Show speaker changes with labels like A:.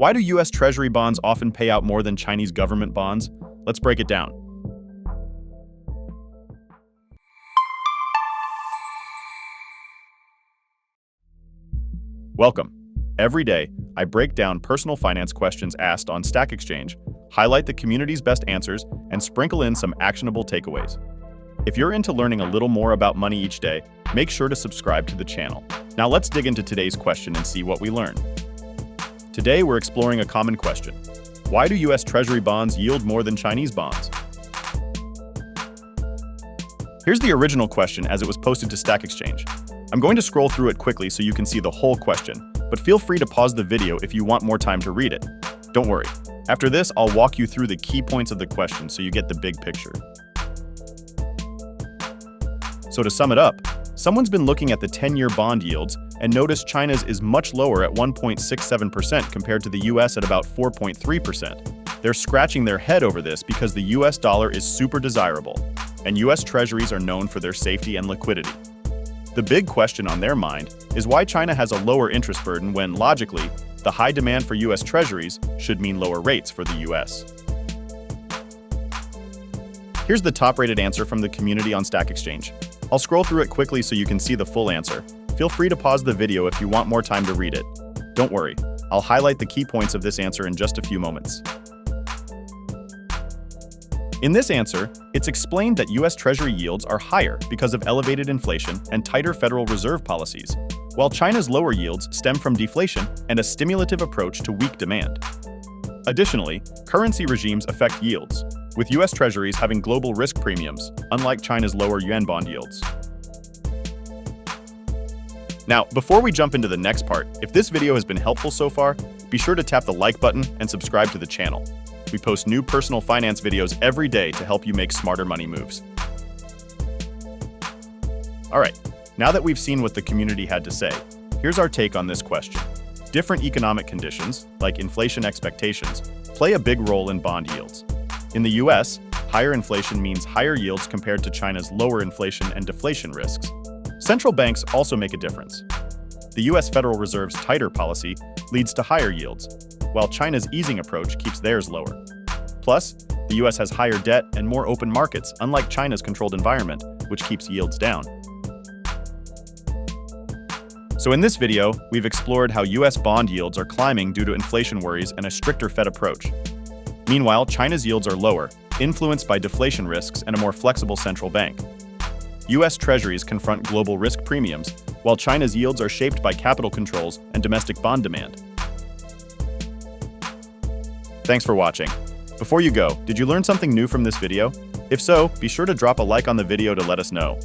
A: Why do US Treasury bonds often pay out more than Chinese government bonds? Let's break it down. Welcome. Every day, I break down personal finance questions asked on Stack Exchange, highlight the community's best answers, and sprinkle in some actionable takeaways. If you're into learning a little more about money each day, make sure to subscribe to the channel. Now let's dig into today's question and see what we learn. Today, we're exploring a common question. Why do US Treasury bonds yield more than Chinese bonds? Here's the original question as it was posted to Stack Exchange. I'm going to scroll through it quickly so you can see the whole question, but feel free to pause the video if you want more time to read it. Don't worry. After this, I'll walk you through the key points of the question so you get the big picture. So to sum it up, someone's been looking at the 10-year bond yields and noticed China's is much lower at 1.67% compared to the US at about 4.3%. They're scratching their head over this because the US dollar is super desirable, and US Treasuries are known for their safety and liquidity. The big question on their mind is why China has a lower interest burden when, logically, the high demand for US Treasuries should mean lower rates for the US. Here's the top-rated answer from the community on Stack Exchange. I'll scroll through it quickly so you can see the full answer. Feel free to pause the video if you want more time to read it. Don't worry, I'll highlight the key points of this answer in just a few moments. In this answer, it's explained that US Treasury yields are higher because of elevated inflation and tighter Federal Reserve policies, while China's lower yields stem from deflation and a stimulative approach to weak demand. Additionally, currency regimes affect yields, with US Treasuries having global risk premiums, unlike China's lower yuan bond yields. Now, before we jump into the next part, if this video has been helpful so far, be sure to tap the like button and subscribe to the channel. We post new personal finance videos every day to help you make smarter money moves. All right, now that we've seen what the community had to say, here's our take on this question. Different economic conditions, like inflation expectations, play a big role in bond yields. In the US, higher inflation means higher yields compared to China's lower inflation and deflation risks. Central banks also make a difference. The US Federal Reserve's tighter policy leads to higher yields, while China's easing approach keeps theirs lower. Plus, the US has higher debt and more open markets, unlike China's controlled environment, which keeps yields down. So in this video, we've explored how US bond yields are climbing due to inflation worries and a stricter Fed approach. Meanwhile, China's yields are lower, influenced by deflation risks and a more flexible central bank. US Treasuries confront global risk premiums, while China's yields are shaped by capital controls and domestic bond demand. Thanks for watching. Before you go, did you learn something new from this video? If so, be sure to drop a like on the video to let us know.